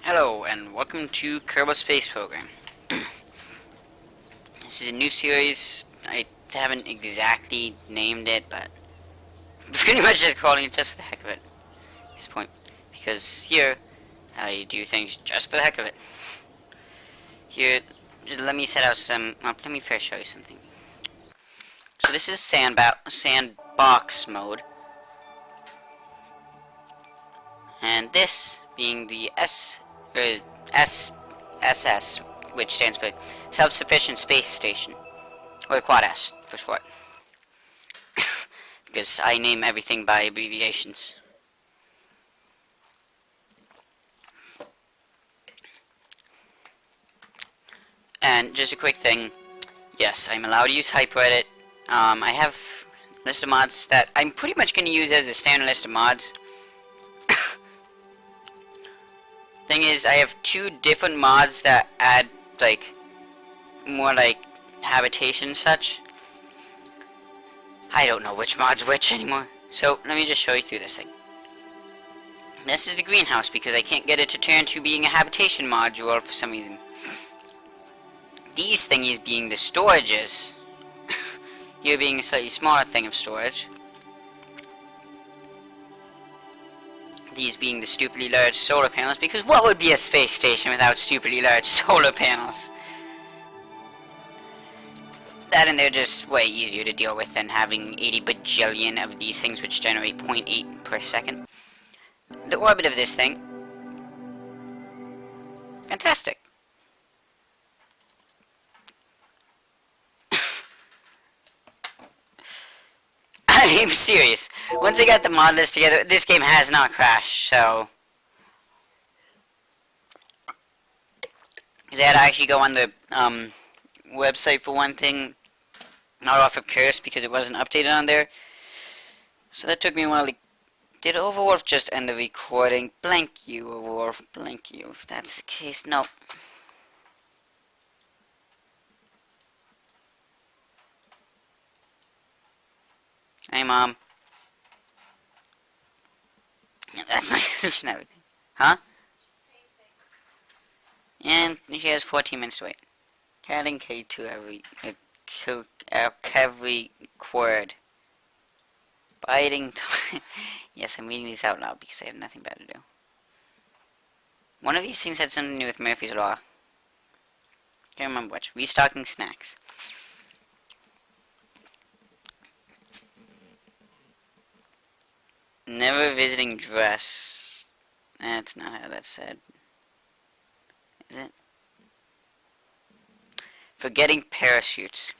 Hello, and welcome to Kerbal Space Program. This is a new series. I haven't exactly named it, but pretty much just calling it just for the heck of it at this point. Because here, I do things just for the heck of it. Here, just let me set out some... let me first show you something. So this is sandbox mode. And this being the SS, which stands for Self-Sufficient Space Station, or Quad S for short, because I name everything by abbreviations. And just a quick thing, yes, I'm allowed to use Hyperedit. I have a list of mods that I'm pretty much going to use as a standard list of mods. Thing is, I have two different mods that add, like, more like habitation and such. I don't know which mod's which anymore. So, let me just show you through this thing. This is the greenhouse because I can't get it to turn to being a habitation module for some reason. These thingies being the storages. Here being a slightly smaller thing of storage. These being the stupidly large solar panels, because what would be a space station without stupidly large solar panels? That and they're just way easier to deal with than having 80 bajillion of these things which generate 0.8 per second. The orbit of this thing, fantastic. I'm serious. Once I got the mod list together, this game has not crashed, so... Because I had to actually go on the website for one thing, not off of Curse, because it wasn't updated on there. So that took me a while to... Did Overwolf just end the recording? Blank you, Overwolf. Blank you. If that's the case, no. Hey, Mom. Yeah, that's my solution to everything. Huh? And she has 14 minutes to wait. Adding K to every word. Biting time. Yes, I'm reading these out loud because I have nothing better to do. One of these things had something to do with Murphy's Law. Can't remember which. Restocking snacks. Never visiting dress. That's not how that's said. Is it? Forgetting parachutes.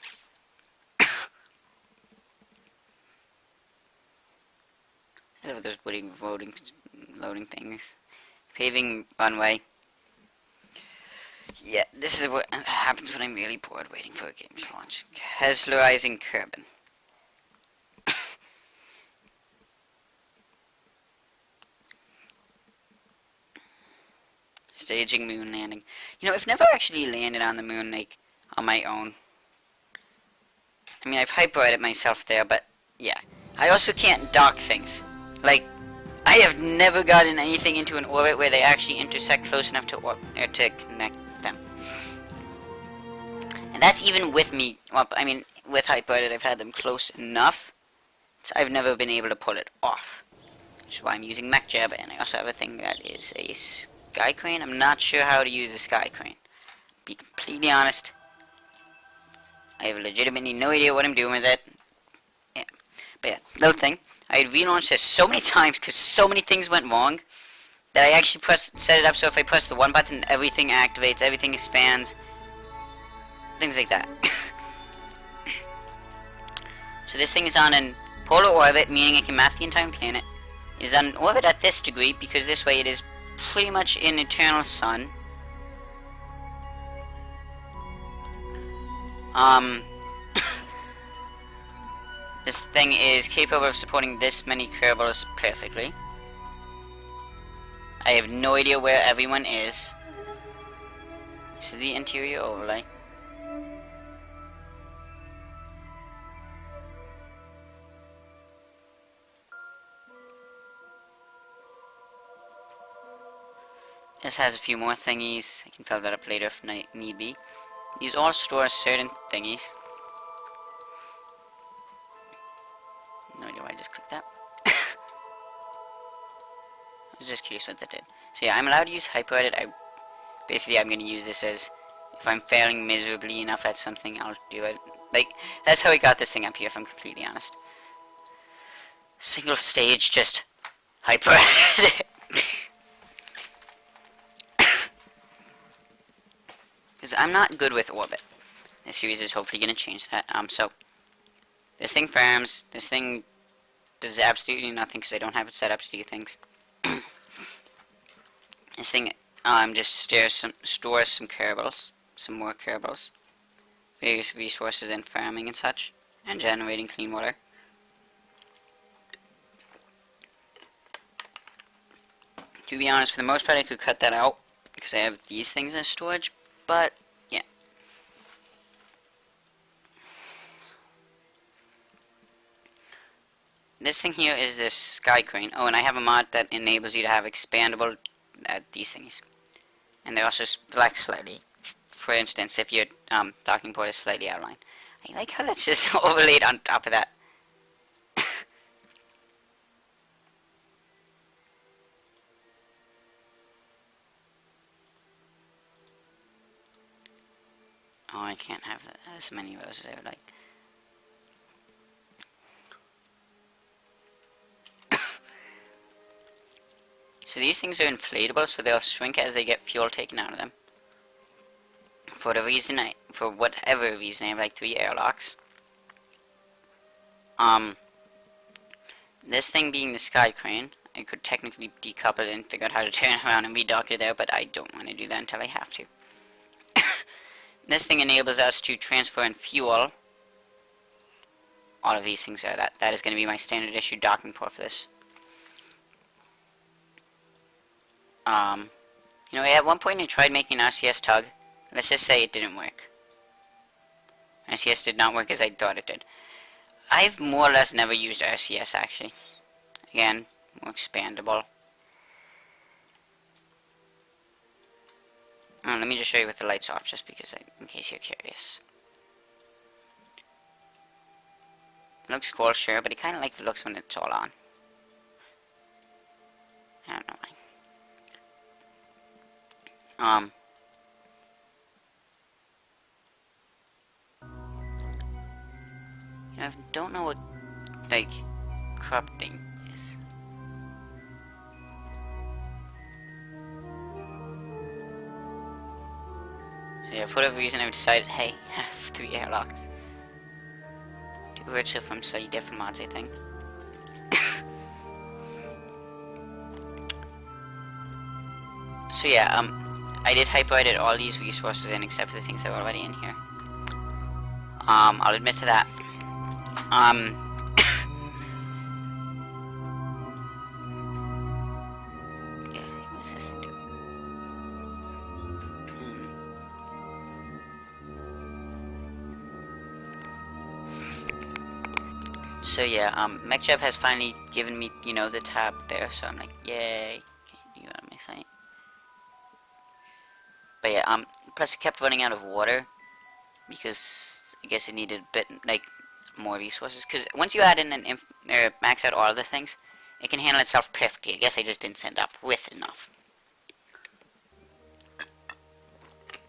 I love those loading things. Paving runway. Yeah, this is what happens when I'm really bored waiting for a game to launch. Keslerizing Kerbal. Staging moon landing. You know, I've never actually landed on the moon, like, on my own. I mean, I've hyperedit myself there, but, yeah. I also can't dock things. Like, I have never gotten anything into an orbit where they actually intersect close enough to connect them. And that's even with me, well, I mean, with hyperedit, I've had them close enough, so I've never been able to pull it off. Which is why I'm using MechJeb, and I also have a thing that is a sky crane. I'm not sure how to use a sky crane. Be completely honest. I have legitimately no idea what I'm doing with it. Yeah. But yeah, little thing. I had relaunched this so many times because so many things went wrong that I actually set it up so if I press the one button, everything activates, everything expands. Things like that. So this thing is on an polar orbit, meaning it can map the entire planet. It is on an orbit at this degree because this way it is pretty much an eternal sun. This thing is capable of supporting this many Kerbals perfectly. I have no idea where everyone is. This is the interior overlay. This has a few more thingies. I can fill that up later if need be. These all store certain thingies. No idea why I just clicked that. I was just curious what that did. So yeah, I'm allowed to use Hyperedit. Basically, I'm going to use this as, if I'm failing miserably enough at something, I'll do it. Like, that's how I got this thing up here, if I'm completely honest. Single stage, just Hyperedit. Because I'm not good with orbit. This series is hopefully going to change that. So, this thing farms. This thing does absolutely nothing because I don't have it set up to do things. This thing just stores some Kerbals, some more Kerbals, various resources in farming and such, and generating clean water. To be honest, for the most part I could cut that out because I have these things as storage, but yeah. This thing here is this sky crane. Oh, and I have a mod that enables you to have expandable these thingies. And they also flex slightly. For instance, if your docking port is slightly outlined. I like how that's just overlaid on top of that. Oh, I can't have as many of those as I would like. So these things are inflatable, so they'll shrink as they get fuel taken out of them. For whatever reason, I have like 3 airlocks. This thing being the sky crane, I could technically decouple it and figure out how to turn around and redock it there, but I don't want to do that until I have to. This thing enables us to transfer and fuel. All of these things are that. That is going to be my standard issue docking port for this. You know, at one point I tried making an RCS tug. Let's just say it didn't work. RCS did not work as I thought it did. I've more or less never used RCS actually. Again, more expandable. Let me just show you with the lights off, just because, in case you're curious. It looks cool, sure, but I kind of like the looks when it's all on. I don't know why. You know, I don't know what, like, corrupting is. So yeah, for whatever reason I decided, hey, I have 3 airlocks. 2 virtual from slightly different mods, I think. So yeah, I did Hyperedit all these resources in except for the things that were already in here. I'll admit to that. Yeah, what's this thing do? So yeah, MechJeb has finally given me, you know, the tab there, so I'm like, yay, get you out of my sight. But yeah, plus it kept running out of water, because I guess it needed a bit, like, more resources, because once you add in an max out all the things, it can handle itself perfectly. I guess I just didn't send up with enough.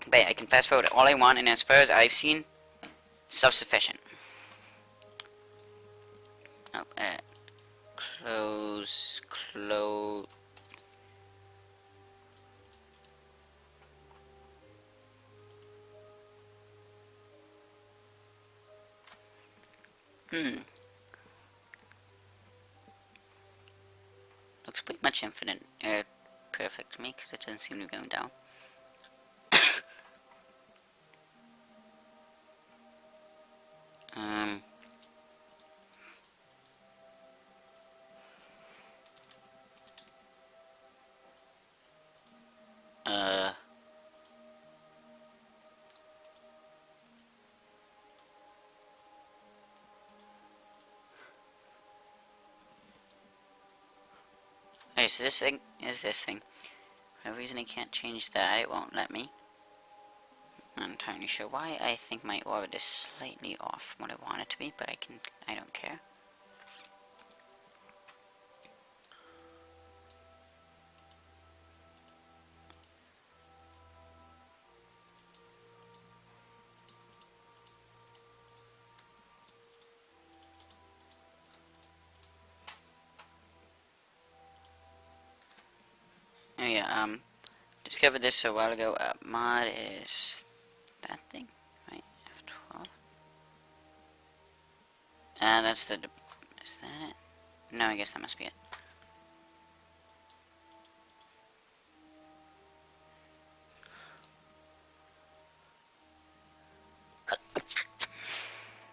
But yeah, I can fast forward all I want, and as far as I've seen, self-sufficient. Oh, close. Looks pretty much infinite, perfect to me, because it doesn't seem to be going down. Okay, so this thing is this thing. no reason I can't change that. It won't let me. I'm not entirely sure why. I think my orbit is slightly off from what I want it to be, but I don't care. Oh yeah, discovered this a while ago. Mod is that thing, right? F12. That's the. Is that it? No, I guess that must be it.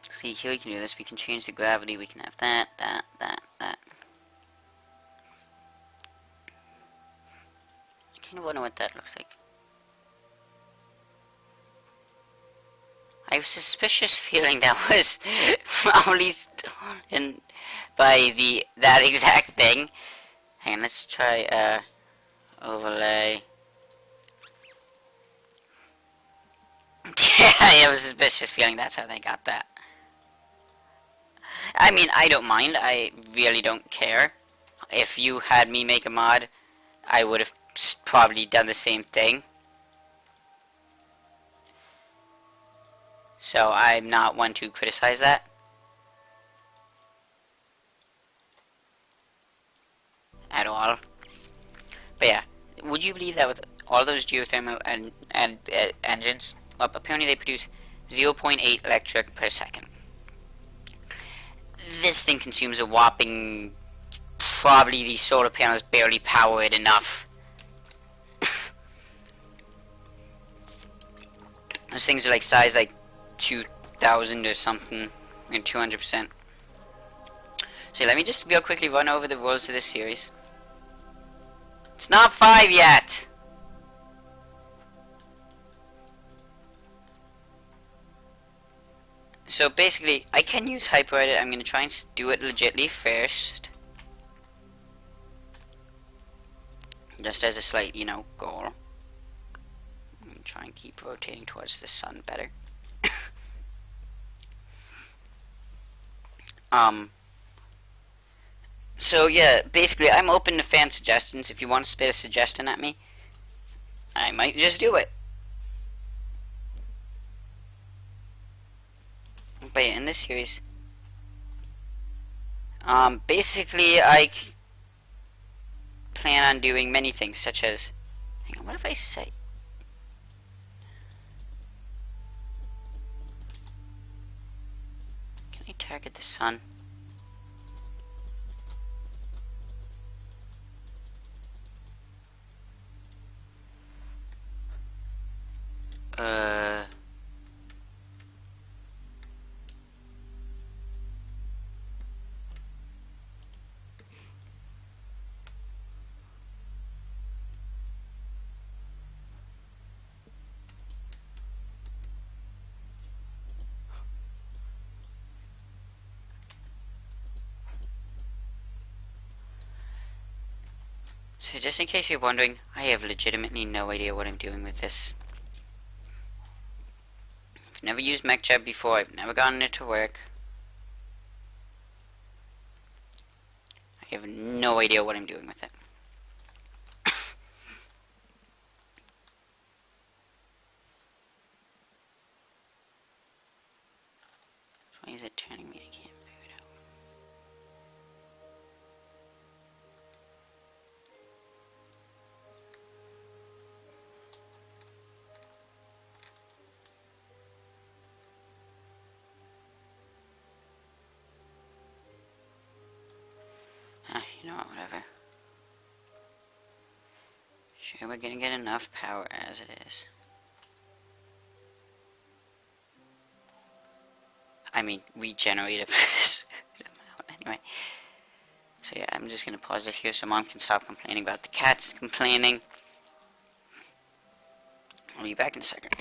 See, here we can do this. We can change the gravity. We can have that. I kind of wonder what that looks like. I have a suspicious feeling that was probably stolen by that exact thing. Hang on, let's try overlay. Yeah, I have a suspicious feeling that's how they got that. I mean, I don't mind. I really don't care. If you had me make a mod, I would have probably done the same thing. So I'm not one to criticize that. At all. But yeah, would you believe that with all those geothermal and engines, well, apparently they produce 0.8 electric per second. This thing consumes a whopping, probably these solar panels barely power it enough. Those things are like size like 2,000 or something, and 200%. So let me just real quickly run over the rules of this series. It's not 5 yet! So basically, I can use Hyperedit. I'm going to try and do it legitly first. Just as a slight, goal. I'm going to try and keep rotating towards the sun better. So yeah, basically, I'm open to fan suggestions. If you want to spit a suggestion at me, I might just do it. But yeah, in this series, basically, I plan on doing many things, such as, hang on, what if I say? Can I target the sun? So just in case you're wondering, I have legitimately no idea what I'm doing with this. I've never used MechJeb before, I've never gotten it to work. I have no idea what I'm doing with it. Why is it turning me? I can't figure it out. You know what, whatever. Sure, we're gonna get enough power as it is. I mean, we generate a amount anyway. So yeah, I'm just gonna pause this here so Mom can stop complaining about the cats complaining. I'll be back in a second.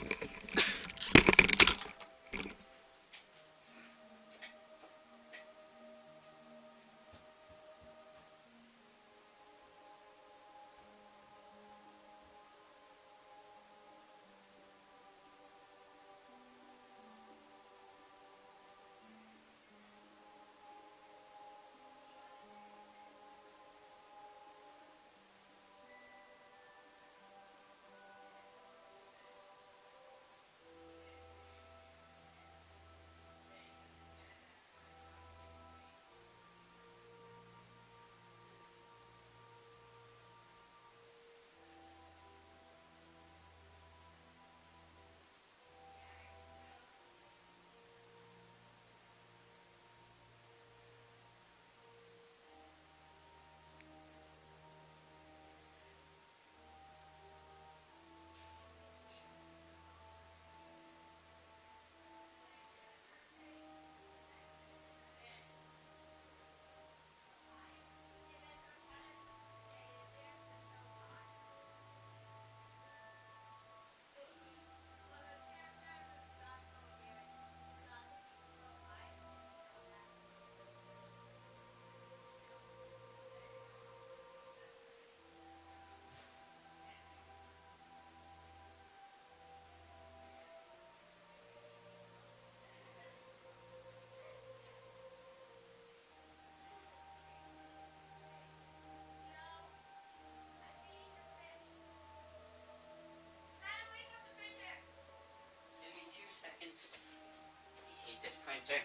this printer.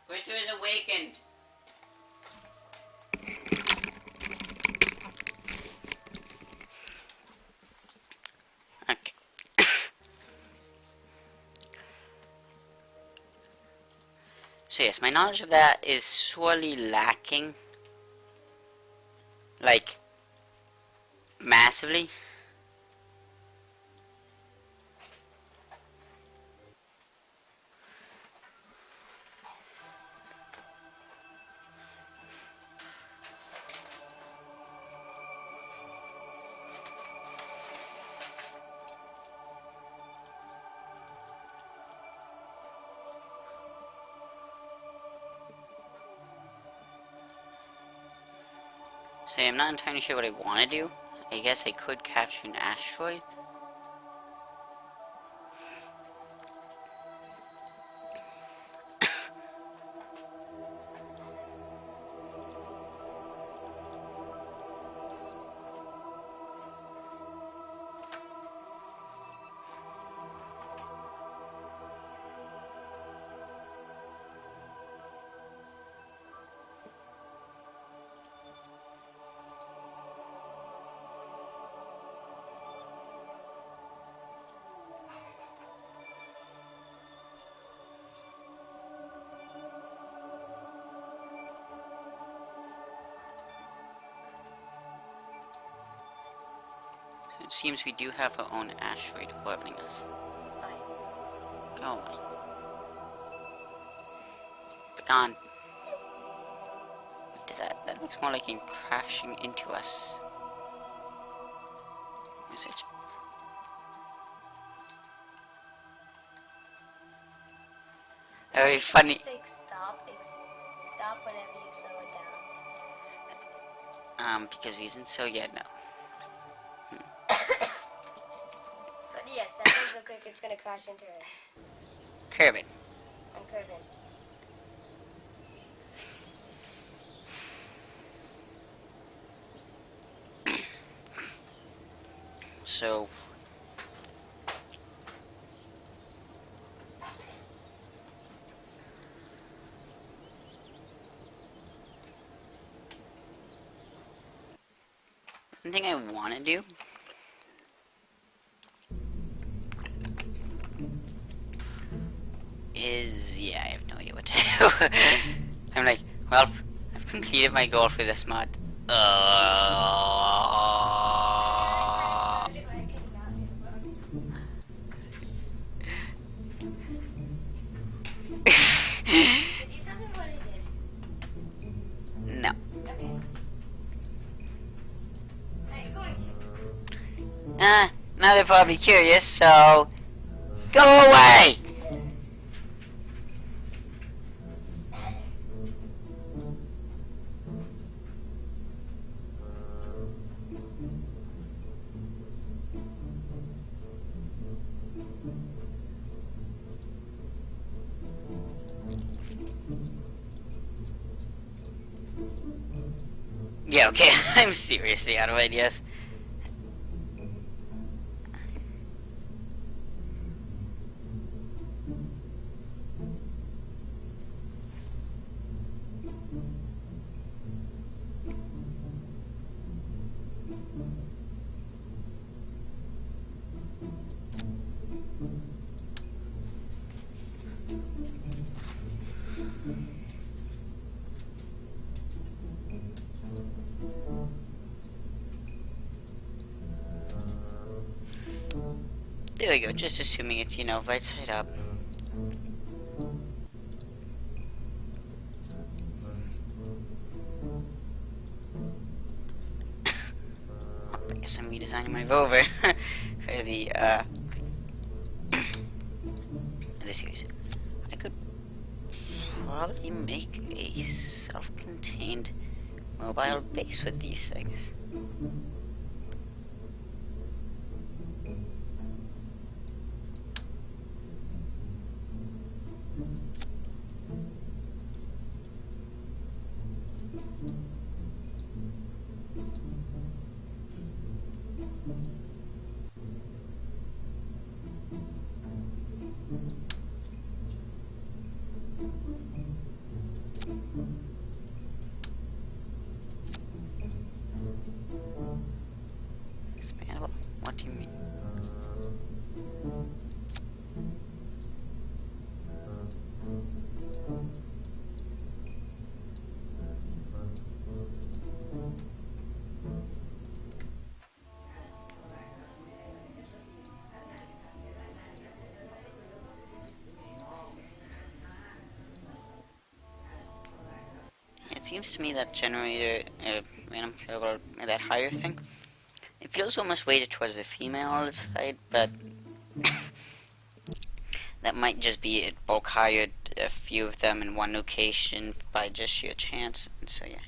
Printer is awakened. Okay. So yes, my knowledge of that is sorely lacking. Like, massively. So I'm not entirely sure what I want to do. I guess I could capture an asteroid. It seems we do have our own asteroid orbiting us. Go away. Begone. Wait, that looks more like him crashing into us. Is it? That would be funny. Stop whenever you slow it down. Because reasons. So yeah, no. But yes, that does look like it's gonna crash into it. Kerbal. I'm Kerbal. So. One thing I want to do is, yeah, I have no idea what to do. I'm like, well, I've completed my goal for this mod. Did you tell him what it did? No. Okay. Are you going to? Now they're probably curious, so go away! Yeah, okay, I'm seriously out of ideas. There we go, just assuming it's, right side up. I guess I'm redesigning my rover for the series. I could probably make a self-contained mobile base with these things. What do you mean? It seems to me that generator, random Kerbal, that higher thing, it feels almost weighted towards the female side, but that might just be it bulk hired a few of them in one location by just sheer chance, and so yeah.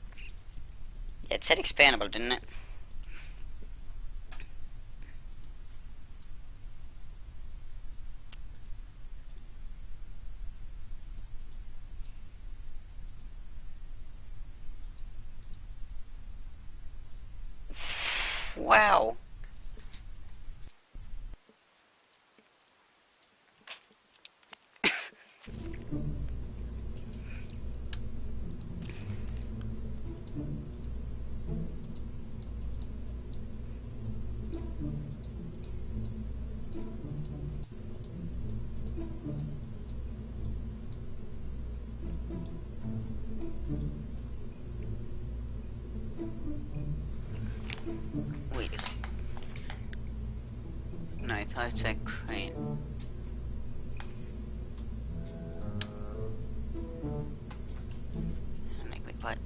Yeah, it said expandable, didn't it? Wow. Wait a second. No, I thought it's that crane. I'm like, wait, what?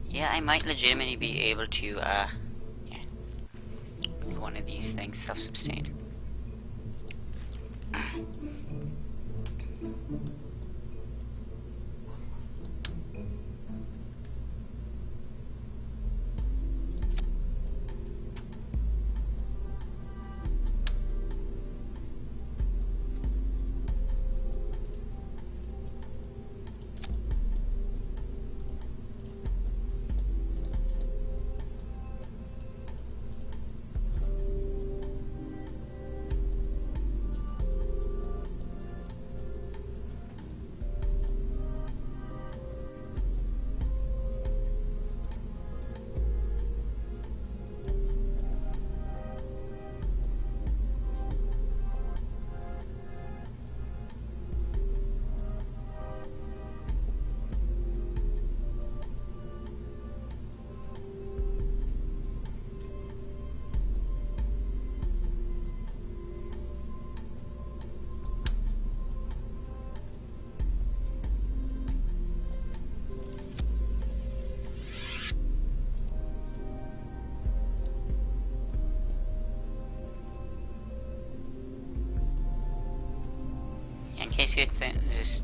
Yeah, I might legitimately be able to, yeah, do one of these things, self-sustained. In case you think this,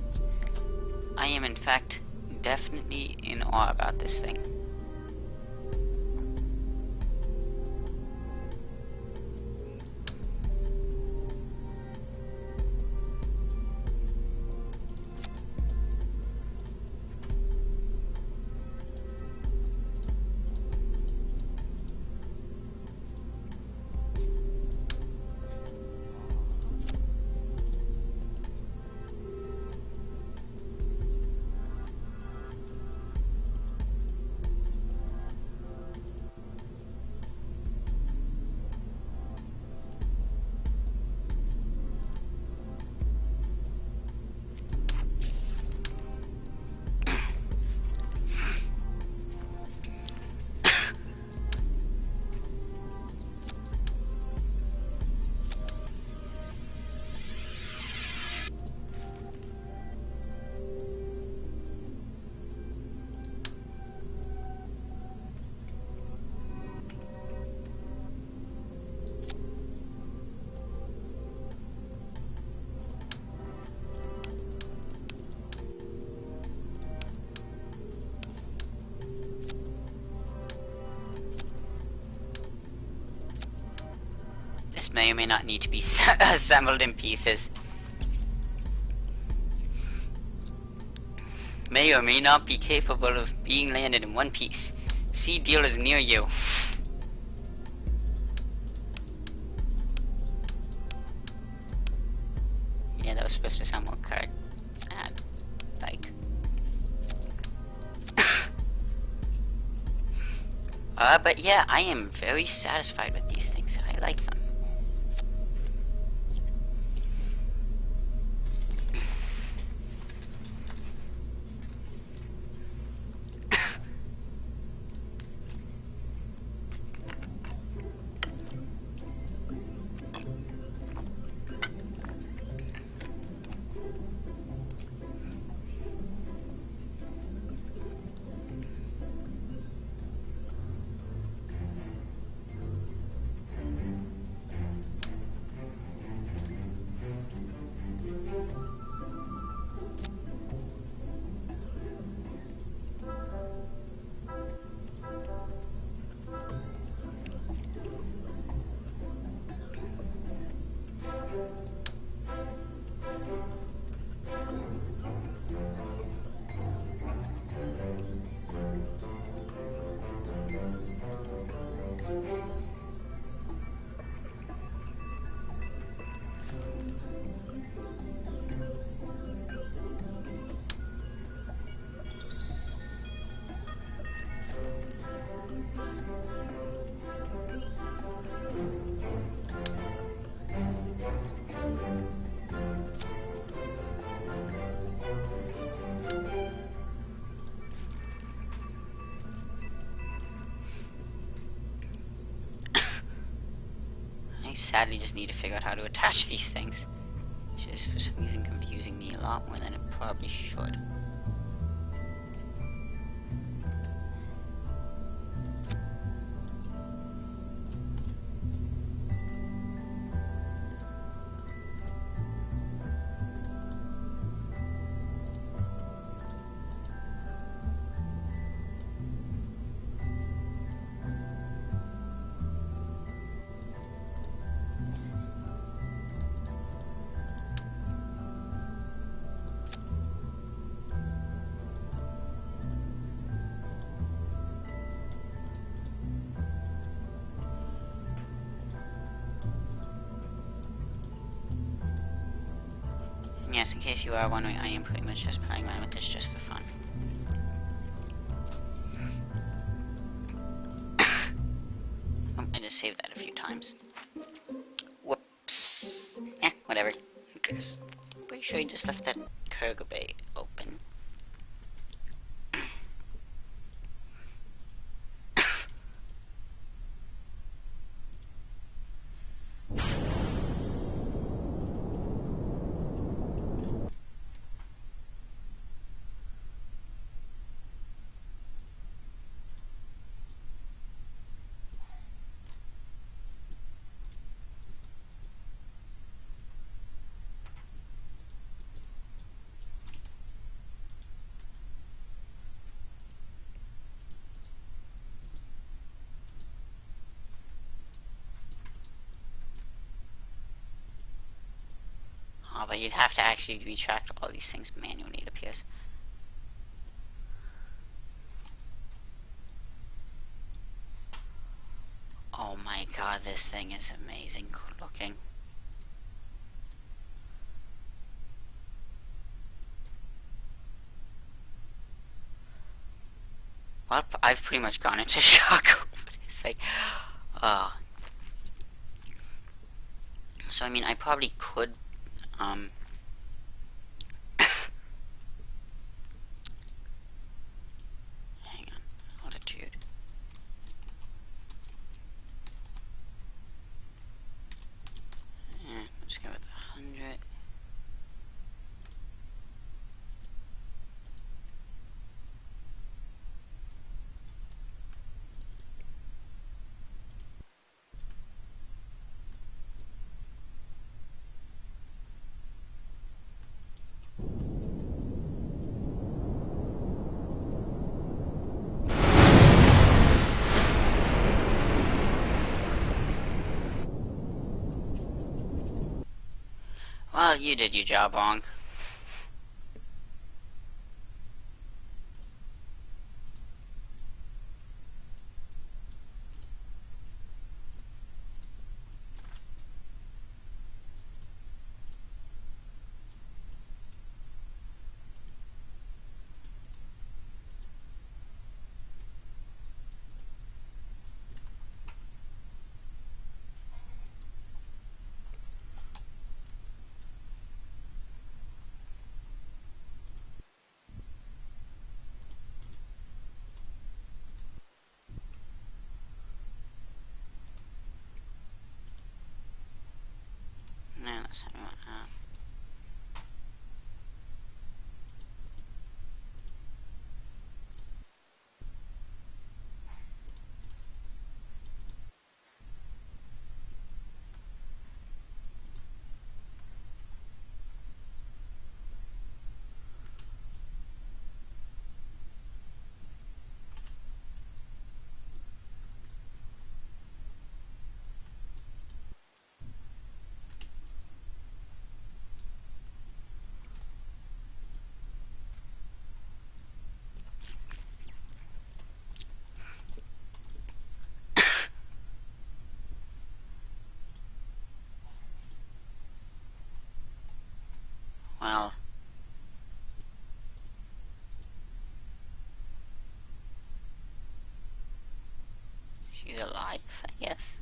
I am in fact definitely in awe about this thing. This may or may not need to be assembled in pieces. May or may not be capable of being landed in one piece. See dealers near you. that was supposed to sound more card ad like. But yeah, I am very satisfied with these things. I like them. Sadly just need to figure out how to attach these things, which is for some reason confusing me a lot more than it probably should. Yes, in case you are wondering, I am pretty much just playing around with this just for fun. Oh, I just saved that a few times. Whoops. Whatever. Who cares? Pretty sure you just left that cargo bay open. Oh, but you'd have to actually retract all these things manually, it appears. Oh my god, this thing is amazing looking. Well, I've pretty much gone into shock over this thing. So I mean, I probably could, hang on, altitude. Let's go with 100. Well, you did your job wrong. She's alive, I guess.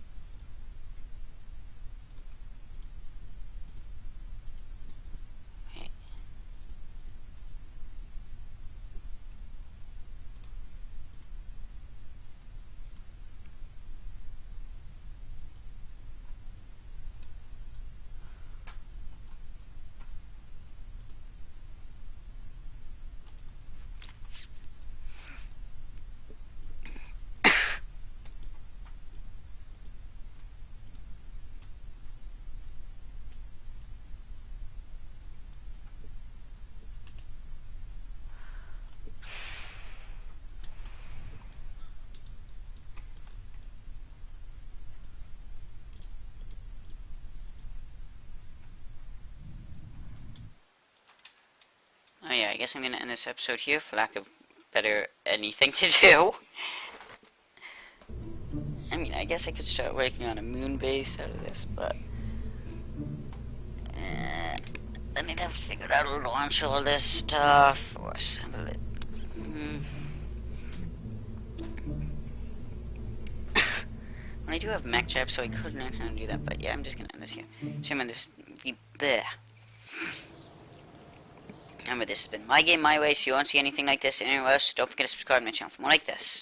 Oh yeah, I guess I'm gonna end this episode here for lack of better anything to do. I mean, I guess I could start working on a moon base out of this, but then I'd have to figure out how to launch all this stuff or assemble it. Well, I do have MechJeb, so I could learn how to do that, but yeah, I'm just gonna end this here. So remember this, remember, this has been My Game My Way, so you won't see anything like this anywhere else. So don't forget to subscribe to my channel for more like this.